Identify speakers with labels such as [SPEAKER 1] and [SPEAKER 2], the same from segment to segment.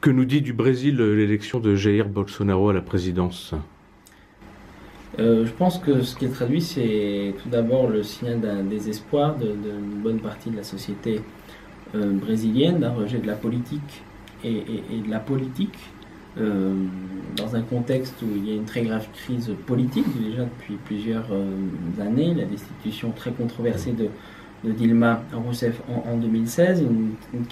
[SPEAKER 1] Que nous dit du Brésil l'élection de Jair Bolsonaro à la présidence?
[SPEAKER 2] Je pense que ce qui est traduit, c'est tout d'abord le signal d'un désespoir d'une bonne partie de la société brésilienne, d'un rejet de la politique et de la politique, dans un contexte où il y a une très grave crise politique déjà depuis plusieurs années, la destitution très controversée de Dilma Rousseff en 2016, une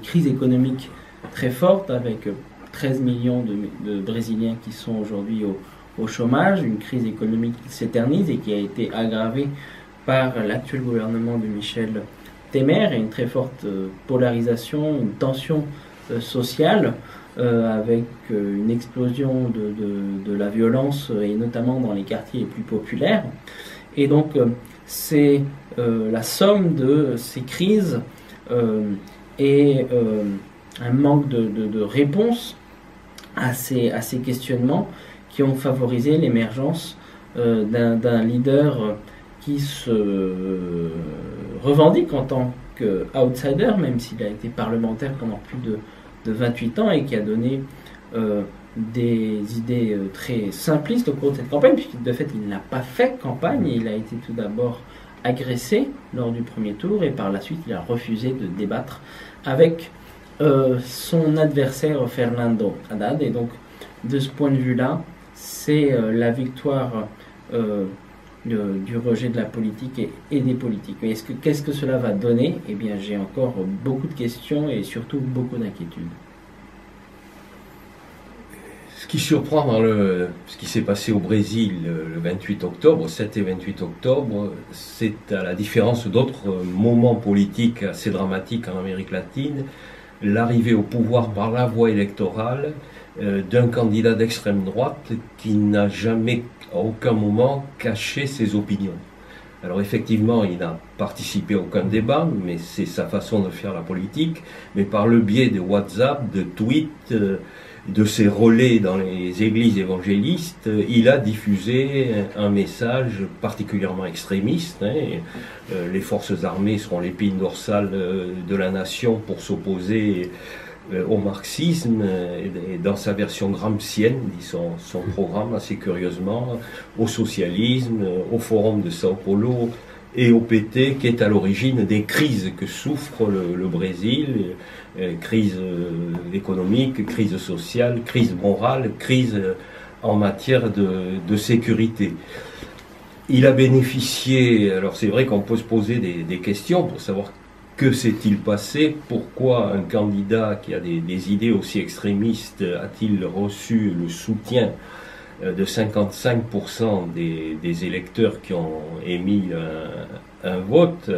[SPEAKER 2] crise économique très forte avec 13 millions de Brésiliens qui sont aujourd'hui au chômage, une crise économique qui s'éternise et qui a été aggravée par l'actuel gouvernement de Michel Temer et une très forte polarisation, une tension sociale avec une explosion de la violence et notamment dans les quartiers les plus populaires. Et donc c'est la somme de ces crises et un manque de réponse à ces questionnements qui ont favorisé l'émergence d'un leader qui se revendique en tant qu'outsider, même s'il a été parlementaire pendant plus de 28 ans et qui a donné des idées très simplistes au cours de cette campagne, puisque de fait il n'a pas fait campagne, il a été tout d'abord agressé lors du premier tour et par la suite il a refusé de débattre avec son adversaire Fernando Haddad. Et donc de ce point de vue-là, c'est la victoire du rejet de la politique et des politiques. Mais qu'est-ce que cela va donner? Eh bien, j'ai encore beaucoup de questions et surtout beaucoup d'inquiétudes.
[SPEAKER 3] Ce qui surprend dans ce qui s'est passé au Brésil le 28 octobre, 7 et 28 octobre, c'est à la différence d'autres moments politiques assez dramatiques en Amérique latine, l'arrivée au pouvoir par la voie électorale d'un candidat d'extrême droite qui n'a jamais, à aucun moment, caché ses opinions. Alors effectivement, il n'a participé à aucun débat, mais c'est sa façon de faire la politique, mais par le biais de WhatsApp, de tweets, de ses relais dans les églises évangélistes, il a diffusé un message particulièrement extrémiste. Les forces armées seront l'épine dorsale de la nation pour s'opposer au marxisme, et dans sa version gramscienne, dit son programme assez curieusement, au socialisme, au Forum de Sao Paulo et au PT, qui est à l'origine des crises que souffre le Brésil, crise économique, crise sociale, crise morale, crise en matière de sécurité. Il a bénéficié, alors c'est vrai qu'on peut se poser des questions pour savoir que s'est-il passé, pourquoi un candidat qui a des idées aussi extrémistes a-t-il reçu le soutien de 55% des électeurs qui ont émis un vote.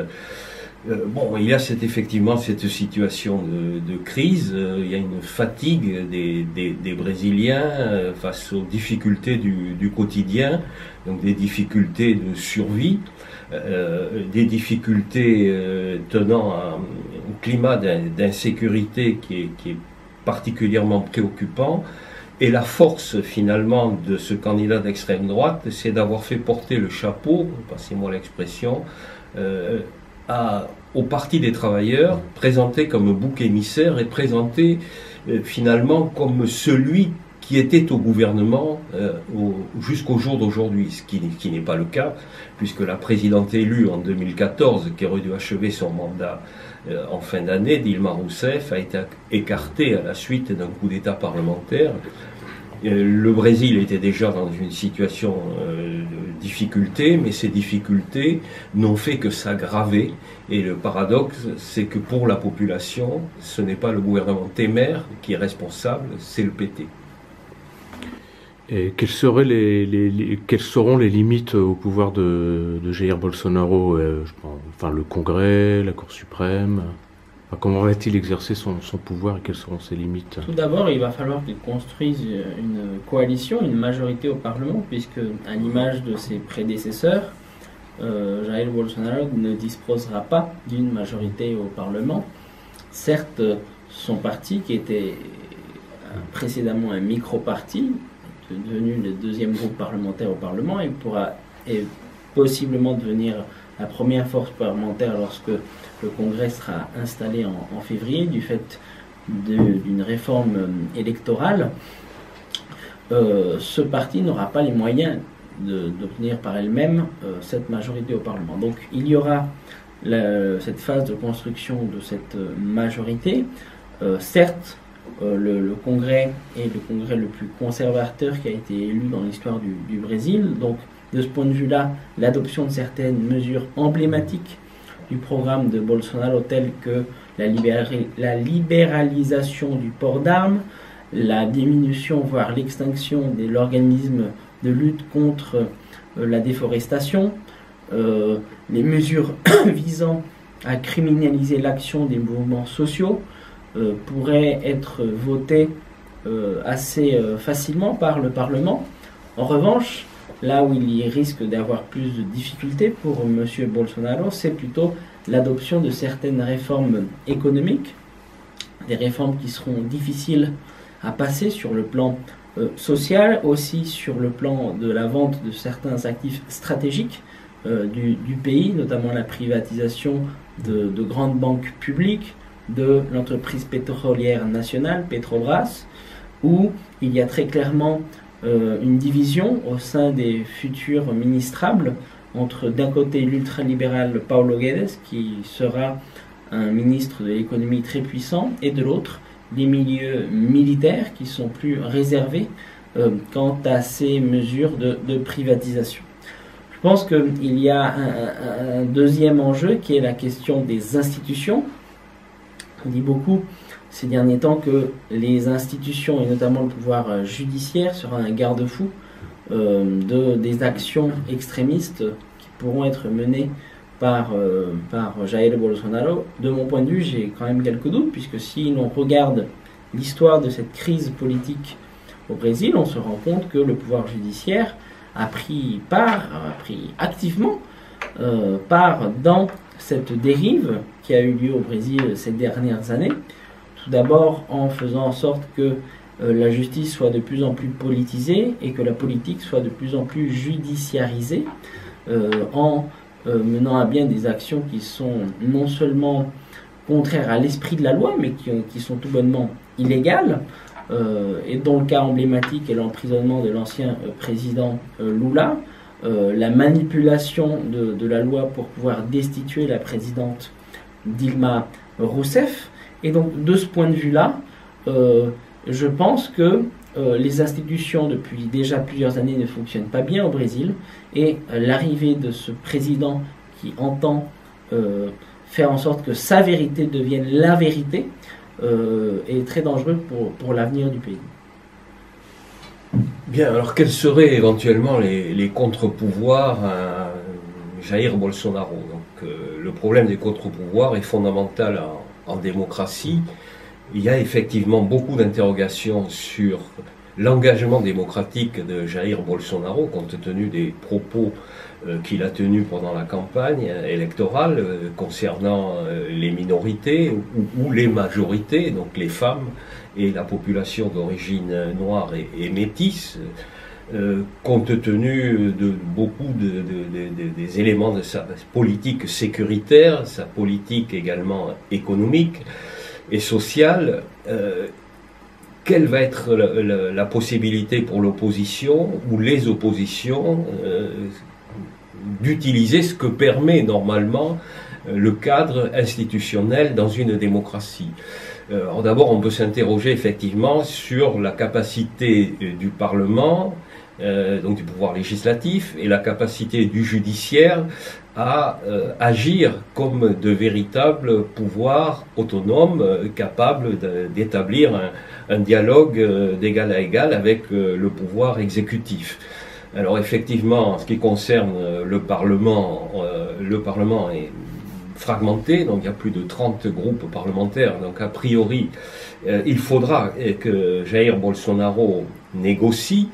[SPEAKER 3] Bon, il y a effectivement cette situation de crise, il y a une fatigue des Brésiliens face aux difficultés du quotidien, donc des difficultés de survie, des difficultés tenant à un climat d'insécurité qui est particulièrement préoccupant. Et la force finalement de ce candidat d'extrême droite, c'est d'avoir fait porter le chapeau, passez-moi l'expression, au Parti des travailleurs, présenté comme bouc émissaire et présenté finalement comme celui qui était au gouvernement jusqu'au jour d'aujourd'hui, ce qui n'est pas le cas, puisque la présidente élue en 2014, qui aurait dû achever son mandat en fin d'année, Dilma Rousseff, a été écartée à la suite d'un coup d'État parlementaire. Le Brésil était déjà dans une situation de difficulté, mais ces difficultés n'ont fait que s'aggraver. Et le paradoxe, c'est que pour la population, ce n'est pas le gouvernement Temer qui est responsable, c'est le PT.
[SPEAKER 1] Et quelles seront les limites au pouvoir de Jair Bolsonaro, enfin le Congrès, la Cour suprême? Comment va-t-il exercer son pouvoir et quelles seront ses limites?
[SPEAKER 2] Tout d'abord, il va falloir qu'il construise une coalition, une majorité au Parlement, puisque, à l'image de ses prédécesseurs, Jair Bolsonaro ne disposera pas d'une majorité au Parlement. Certes, son parti, qui était précédemment un micro-parti, devenu le deuxième groupe parlementaire au Parlement, et pourra possiblement devenir la première force parlementaire lorsque le Congrès sera installé en février, du fait d'une réforme électorale, ce parti n'aura pas les moyens d'obtenir par elle-même cette majorité au Parlement. Donc il y aura cette phase de construction de cette majorité. Certes, le Congrès est le Congrès le plus conservateur qui a été élu dans l'histoire du Brésil. Donc de ce point de vue-là, l'adoption de certaines mesures emblématiques du programme de Bolsonaro, telles que la libéralisation du port d'armes, la diminution, voire l'extinction de l'organisme de lutte contre la déforestation, les mesures visant à criminaliser l'action des mouvements sociaux pourraient être votées assez facilement par le Parlement. En revanche, là où il y risque d'avoir plus de difficultés pour M. Bolsonaro, c'est plutôt l'adoption de certaines réformes économiques, des réformes qui seront difficiles à passer sur le plan social, aussi sur le plan de la vente de certains actifs stratégiques du pays, notamment la privatisation de grandes banques publiques, de l'entreprise pétrolière nationale, Petrobras, où il y a très clairement une division au sein des futurs ministrables entre d'un côté l'ultralibéral Paulo Guedes, qui sera un ministre de l'économie très puissant, et de l'autre les milieux militaires qui sont plus réservés quant à ces mesures de privatisation. Je pense qu'il y a un deuxième enjeu qui est la question des institutions. On dit beaucoup ces derniers temps que les institutions, et notamment le pouvoir judiciaire, sera un garde-fou des actions extrémistes qui pourront être menées par Jair Bolsonaro. De mon point de vue, j'ai quand même quelques doutes, puisque si l'on regarde l'histoire de cette crise politique au Brésil, on se rend compte que le pouvoir judiciaire a pris activement part dans cette dérive qui a eu lieu au Brésil ces dernières années. Tout d'abord en faisant en sorte que la justice soit de plus en plus politisée et que la politique soit de plus en plus judiciarisée, en menant à bien des actions qui sont non seulement contraires à l'esprit de la loi, mais qui sont tout bonnement illégales, et dont le cas emblématique est l'emprisonnement de l'ancien président Lula, la manipulation de la loi pour pouvoir destituer la présidente Dilma Rousseff. Et donc de ce point de vue-là, je pense que les institutions depuis déjà plusieurs années ne fonctionnent pas bien au Brésil, et l'arrivée de ce président qui entend faire en sorte que sa vérité devienne la vérité est très dangereux pour l'avenir du pays.
[SPEAKER 3] Bien, alors quels seraient éventuellement les contre-pouvoirs à Jair Bolsonaro? Donc, le problème des contre-pouvoirs est fondamental en démocratie. Il y a effectivement beaucoup d'interrogations sur l'engagement démocratique de Jair Bolsonaro, compte tenu des propos qu'il a tenus pendant la campagne électorale concernant les minorités ou les majorités, donc les femmes et la population d'origine noire et métisse, compte tenu de beaucoup des éléments de sa politique sécuritaire, sa politique également économique et sociale. Quelle va être la possibilité pour l'opposition ou les oppositions d'utiliser ce que permet normalement le cadre institutionnel dans une démocratie? Alors d'abord, on peut s'interroger effectivement sur la capacité du Parlement, donc du pouvoir législatif, et la capacité du judiciaire à agir comme de véritables pouvoirs autonomes, capables d'établir un dialogue d'égal à égal avec le pouvoir exécutif. Alors effectivement, en ce qui concerne le Parlement est fragmenté, donc il y a plus de 30 groupes parlementaires, donc a priori il faudra que Jair Bolsonaro négocie.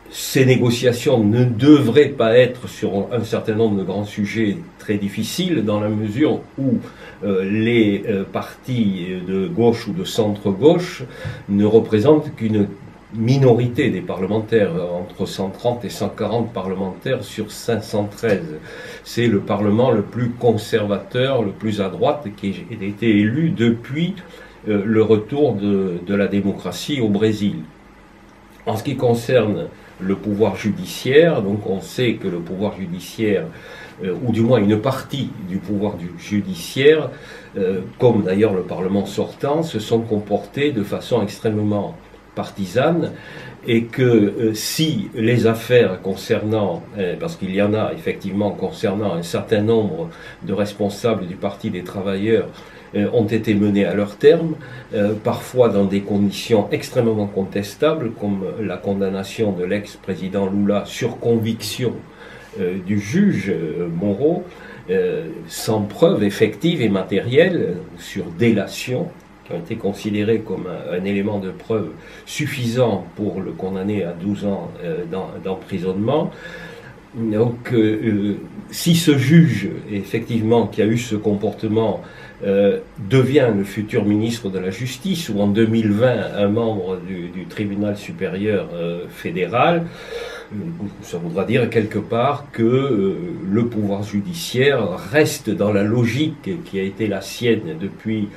[SPEAKER 3] Ces négociations ne devraient pas être sur un certain nombre de grands sujets très difficiles, dans la mesure où les partis de gauche ou de centre-gauche ne représentent qu'une minorité des parlementaires, entre 130 et 140 parlementaires sur 513. C'est le Parlement le plus conservateur, le plus à droite, qui a été élu depuis le retour de la démocratie au Brésil. En ce qui concerne le pouvoir judiciaire, donc on sait que le pouvoir judiciaire, ou du moins une partie du pouvoir judiciaire, comme d'ailleurs le Parlement sortant, se sont comportés de façon extrêmement partisane, et que si les affaires concernant, parce qu'il y en a effectivement concernant un certain nombre de responsables du Parti des travailleurs, ont été menées à leur terme, parfois dans des conditions extrêmement contestables, comme la condamnation de l'ex-président Lula sur conviction du juge Moro, sans preuve effective et matérielle, sur délation, qui ont été considérés comme un élément de preuve suffisant pour le condamner à 12 ans d'emprisonnement. Donc, si ce juge, effectivement, qui a eu ce comportement, devient le futur ministre de la Justice, ou en 2020 un membre du tribunal supérieur fédéral, ça voudra dire quelque part que le pouvoir judiciaire reste dans la logique qui a été la sienne depuis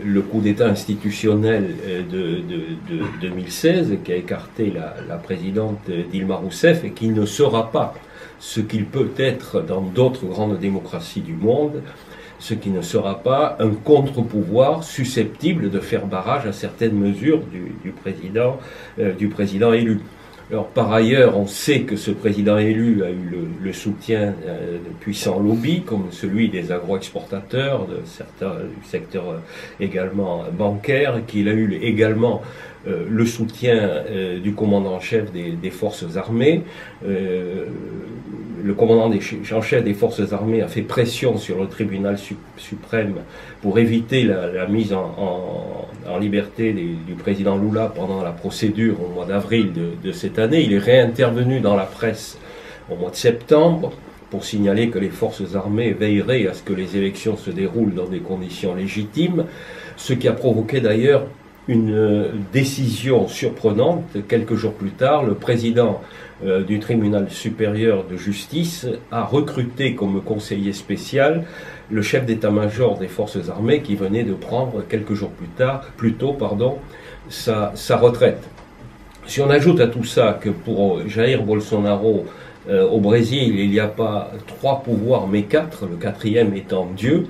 [SPEAKER 3] le coup d'État institutionnel de 2016, qui a écarté la présidente Dilma Rousseff, et qui ne sera pas ce qu'il peut être dans d'autres grandes démocraties du monde, ce qui ne sera pas un contre-pouvoir susceptible de faire barrage à certaines mesures du président élu. Alors, par ailleurs, on sait que ce président élu a eu le soutien de puissants lobbies, comme celui des agro-exportateurs, de certains du secteur également bancaire, qu'il a eu également le soutien du commandant en chef des forces armées. Le commandant en chef des forces armées a fait pression sur le tribunal suprême pour éviter la mise en liberté du président Lula pendant la procédure au mois d'avril de cette année. Il est réintervenu dans la presse au mois de septembre pour signaler que les forces armées veilleraient à ce que les élections se déroulent dans des conditions légitimes, ce qui a provoqué d'ailleurs une décision surprenante. Quelques jours plus tard, le président du tribunal supérieur de justice a recruté comme conseiller spécial le chef d'état-major des forces armées qui venait de prendre quelques jours plus tôt, sa retraite. Si on ajoute à tout ça que pour Jair Bolsonaro, au Brésil, il n'y a pas 3 pouvoirs mais 4, le 4e étant Dieu,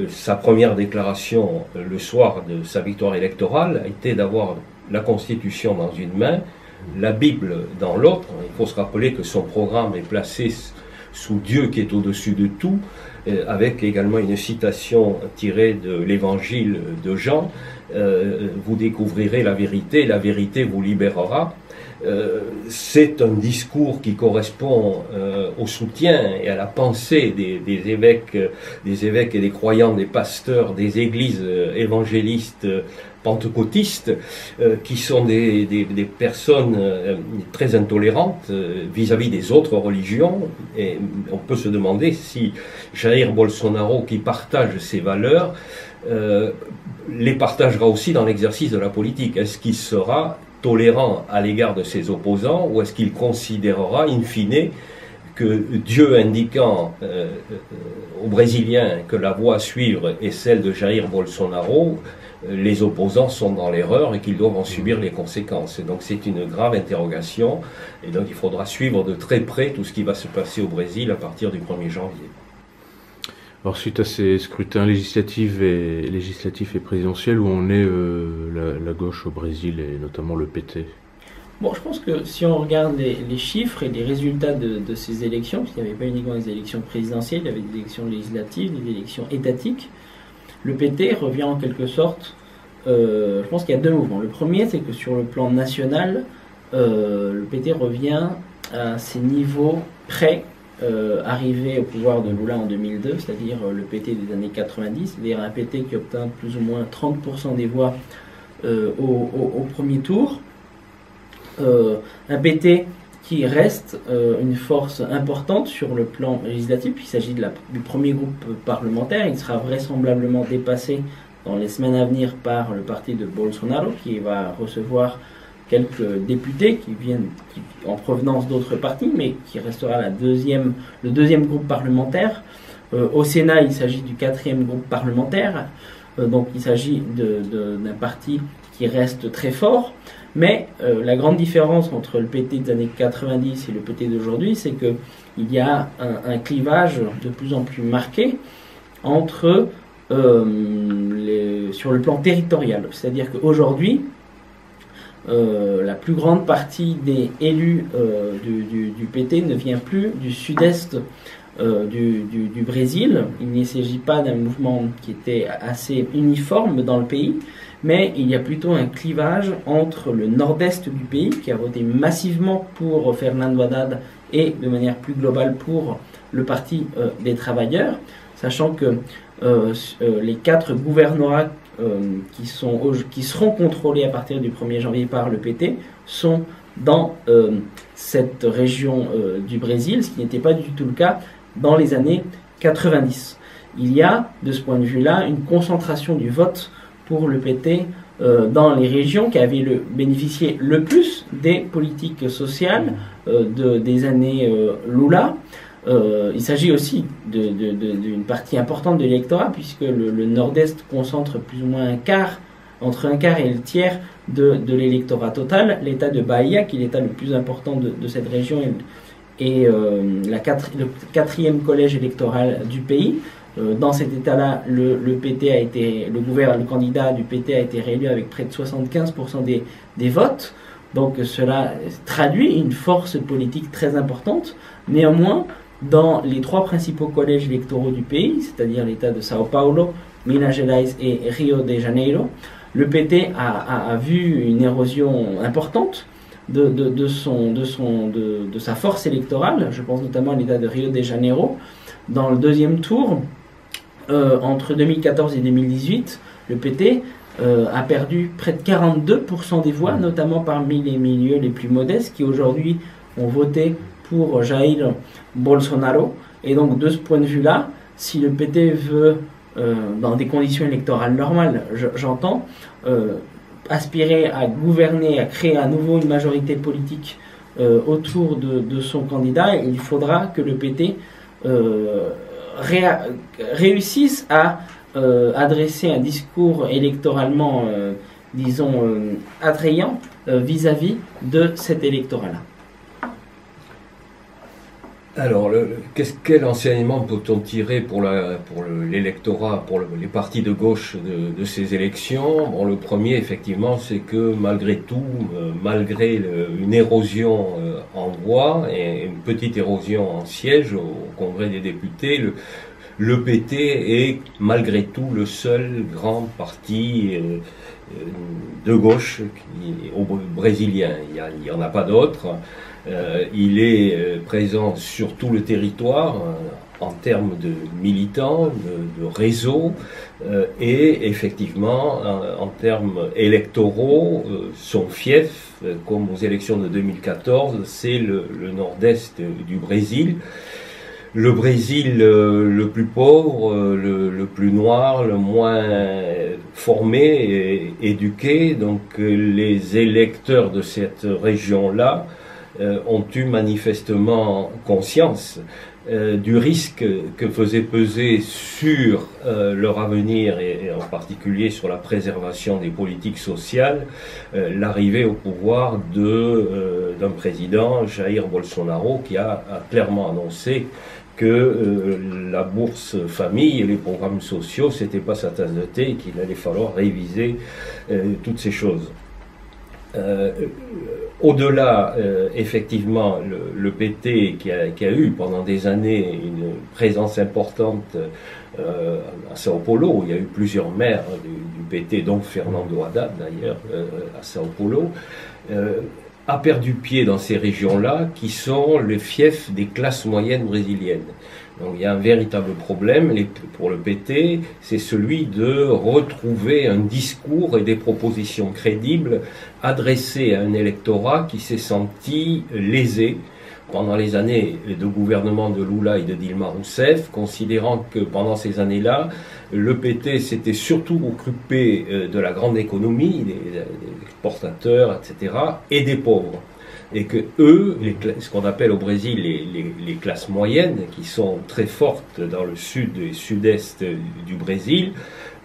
[SPEAKER 3] sa première déclaration le soir de sa victoire électorale a été d'avoir la Constitution dans une main, la Bible dans l'autre. Il faut se rappeler que son programme est placé sous Dieu qui est au-dessus de tout, avec également une citation tirée de l'évangile de Jean, vous découvrirez la vérité vous libérera. C'est un discours qui correspond au soutien et à la pensée des évêques et des croyants, des pasteurs, des églises évangélistes pentecôtistes, qui sont des personnes très intolérantes vis-à-vis des autres religions. Et on peut se demander si Jair Bolsonaro, qui partage ces valeurs, les partagera aussi dans l'exercice de la politique. Est-ce qu'il sera tolérant à l'égard de ses opposants, ou est-ce qu'il considérera in fine que Dieu indiquant aux Brésiliens que la voie à suivre est celle de Jair Bolsonaro, les opposants sont dans l'erreur et qu'ils doivent en subir les conséquences. Et donc c'est une grave interrogation, et donc il faudra suivre de très près tout ce qui va se passer au Brésil à partir du 1er janvier.
[SPEAKER 1] Alors suite à ces scrutins législatifs et présidentiels, où en est la gauche au Brésil, et notamment le PT?
[SPEAKER 2] Bon, je pense que si on regarde les chiffres et les résultats de ces élections, parce qu'il n'y avait pas uniquement des élections présidentielles, il y avait des élections législatives, des élections étatiques, le PT revient en quelque sorte, je pense qu'il y a 2 mouvements. Le premier, c'est que sur le plan national, le PT revient à ses niveaux arrivé au pouvoir de Lula en 2002, c'est-à-dire le PT des années 90, c'est-à-dire un PT qui obtint plus ou moins 30% des voix au premier tour, un PT qui reste une force importante sur le plan législatif, puisqu'il s'agit du premier groupe parlementaire. Il sera vraisemblablement dépassé dans les semaines à venir par le parti de Bolsonaro, qui va recevoir quelques députés qui viennent en provenance d'autres partis, mais qui restera le deuxième groupe parlementaire. Au Sénat, il s'agit du 4e groupe parlementaire, donc il s'agit d'un parti qui reste très fort. Mais la grande différence entre le PT des années 90 et le PT d'aujourd'hui, c'est qu'il y a un clivage de plus en plus marqué entre sur le plan territorial. C'est-à-dire qu'aujourd'hui, la plus grande partie des élus du PT ne vient plus du sud-est du Brésil. Il ne s'agit pas d'un mouvement qui était assez uniforme dans le pays, mais il y a plutôt un clivage entre le nord-est du pays, qui a voté massivement pour Fernando Haddad, et de manière plus globale pour le Parti des travailleurs, sachant que les 4 gouvernorats qui seront contrôlés à partir du 1er janvier par le PT sont dans cette région du Brésil, ce qui n'était pas du tout le cas dans les années 90. Il y a, de ce point de vue-là, une concentration du vote pour le PT dans les régions qui avaient bénéficié le plus des politiques sociales des années Lula. Il s'agit aussi d'une partie importante de l'électorat, puisque le nord-est concentre plus ou moins entre un quart et le tiers de l'électorat total. L'État de Bahia, qui est l'État le plus important de cette région, est le 4e collège électoral du pays. Dans cet État-là, le candidat du PT a été réélu avec près de 75% des votes. Donc cela traduit une force politique très importante. Néanmoins, dans les 3 principaux collèges électoraux du pays, c'est-à-dire l'État de Sao Paulo, Minas Gerais et Rio de Janeiro, le PT a vu une érosion importante de sa force électorale. Je pense notamment à l'État de Rio de Janeiro. Dans le 2e tour, entre 2014 et 2018, le PT a perdu près de 42% des voix, notamment parmi les milieux les plus modestes, qui aujourd'hui ont voté pour Jair Bolsonaro. Et donc, de ce point de vue-là, si le PT veut, dans des conditions électorales normales, j'entends, aspirer à gouverner, à créer à nouveau une majorité politique autour de son candidat, il faudra que le PT réussissent à adresser un discours électoralement, attrayant vis-à-vis de cet électorat-là.
[SPEAKER 3] Alors, quel enseignement peut-on tirer pour l'électorat, pour les partis de gauche de ces élections? Bon, le premier, effectivement, c'est que malgré tout, malgré une érosion en voix et une petite érosion en sièges au Congrès des députés, le PT est malgré tout le seul grand parti de gauche brésilien. Il n'y en a pas d'autres. Il est présent sur tout le territoire en termes de militants, de réseaux, et effectivement en termes électoraux, son fief, comme aux élections de 2014, c'est le nord-est du Brésil. Le Brésil le plus pauvre, le plus noir, le moins formé et éduqué, donc les électeurs de cette région-là ont eu manifestement conscience du risque que faisait peser sur leur avenir et en particulier sur la préservation des politiques sociales l'arrivée au pouvoir d'un président, Jair Bolsonaro, qui a clairement annoncé que la bourse famille et les programmes sociaux, c'était pas sa tasse de thé et qu'il allait falloir réviser toutes ces choses. Au-delà, effectivement, le PT qui a eu pendant des années une présence importante à Sao Paulo, il y a eu plusieurs maires du PT, dont Fernando Haddad d'ailleurs, à Sao Paulo, a perdu pied dans ces régions-là qui sont le fief des classes moyennes brésiliennes. Donc il y a un véritable problème pour le PT, c'est celui de retrouver un discours et des propositions crédibles adressées à un électorat qui s'est senti lésé pendant les années de gouvernement de Lula et de Dilma Rousseff, considérant que pendant ces années-là, le PT s'était surtout occupé de la grande économie, des exportateurs, etc., et des pauvres. Et que eux, ce qu'on appelle au Brésil les classes moyennes, qui sont très fortes dans le sud et sud-est du Brésil,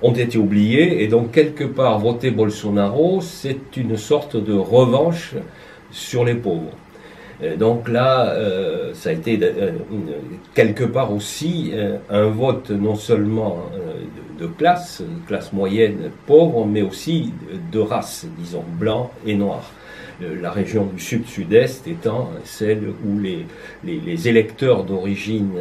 [SPEAKER 3] ont été oubliés. Et donc, quelque part, voter Bolsonaro, c'est une sorte de revanche sur les pauvres. Donc là, ça a été quelque part aussi un vote non seulement de classe moyenne, pauvre, mais aussi de race, disons, blanc et noir. La région du sud-sud-est étant celle où les électeurs d'origine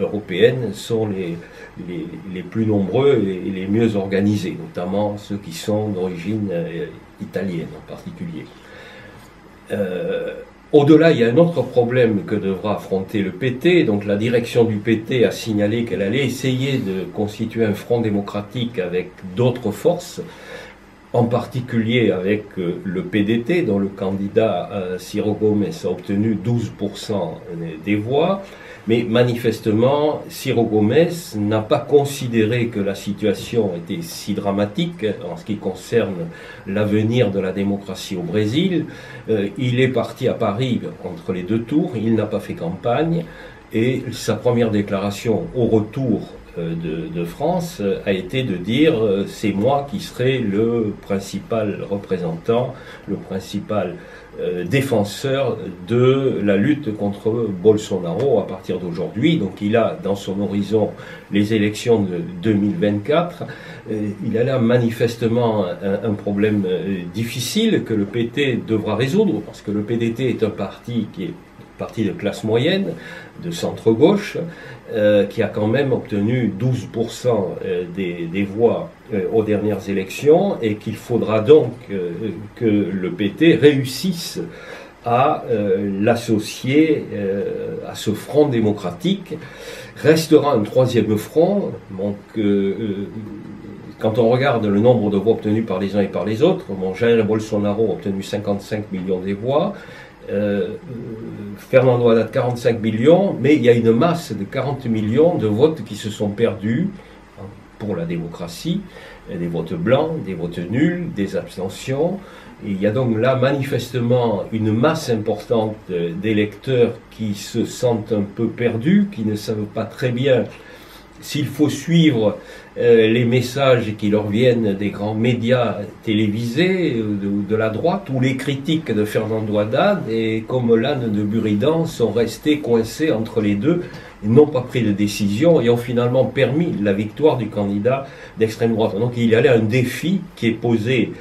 [SPEAKER 3] européenne sont les plus nombreux et les mieux organisés, notamment ceux qui sont d'origine italienne en particulier. Au-delà, il y a un autre problème que devra affronter le PT. Donc la direction du PT a signalé qu'elle allait essayer de constituer un front démocratique avec d'autres forces, en particulier avec le PDT, dont le candidat Ciro Gomes a obtenu 12% des voix. Mais manifestement, Ciro Gomes n'a pas considéré que la situation était si dramatique en ce qui concerne l'avenir de la démocratie au Brésil. Il est parti à Paris entre les deux tours, il n'a pas fait campagne, et sa première déclaration au retour de France a été de dire c'est moi qui serai le principal représentant, le principal défenseur de la lutte contre Bolsonaro à partir d'aujourd'hui. Donc il a dans son horizon les élections de 2024. Il a là manifestement un problème difficile que le PT devra résoudre, parce que le PDT est un parti qui est parti de classe moyenne, de centre-gauche, qui a quand même obtenu 12% des voix aux dernières élections, et qu'il faudra donc que le PT réussisse à l'associer à ce front démocratique. Restera un troisième front, donc quand on regarde le nombre de voix obtenues par les uns et par les autres, Jair Bolsonaro a obtenu 55 millions de voix, Fernando Haddad 45 millions, mais il y a une masse de 40 millions de votes qui se sont perdus pour la démocratie, des votes blancs, des votes nuls, des abstentions. Et il y a donc là manifestement une masse importante d'électeurs qui se sentent un peu perdus, qui ne savent pas très bien s'il faut suivre les messages qui leur viennent des grands médias télévisés de la droite, ou les critiques de Fernando Haddad, et comme l'âne de Buridan, sont restés coincés entre les deux, n'ont pas pris de décision et ont finalement permis la victoire du candidat d'extrême droite. Donc il y a là un défi qui est posé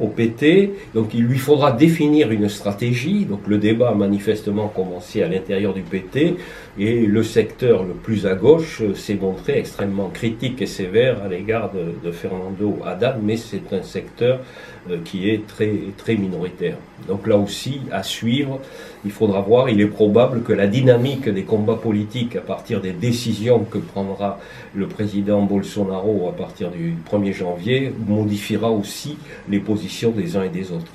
[SPEAKER 3] au PT, donc il lui faudra définir une stratégie. Donc le débat a manifestement commencé à l'intérieur du PT, et le secteur le plus à gauche s'est montré extrêmement critique et sévère à l'égard de Fernando Haddad, mais c'est un secteur qui est très minoritaire. Donc là aussi, à suivre, il faudra voir. Il est probable que la dynamique des combats politiques à partir des décisions que prendra le président Bolsonaro à partir du 1er janvier modifiera aussi les positions des uns et des autres.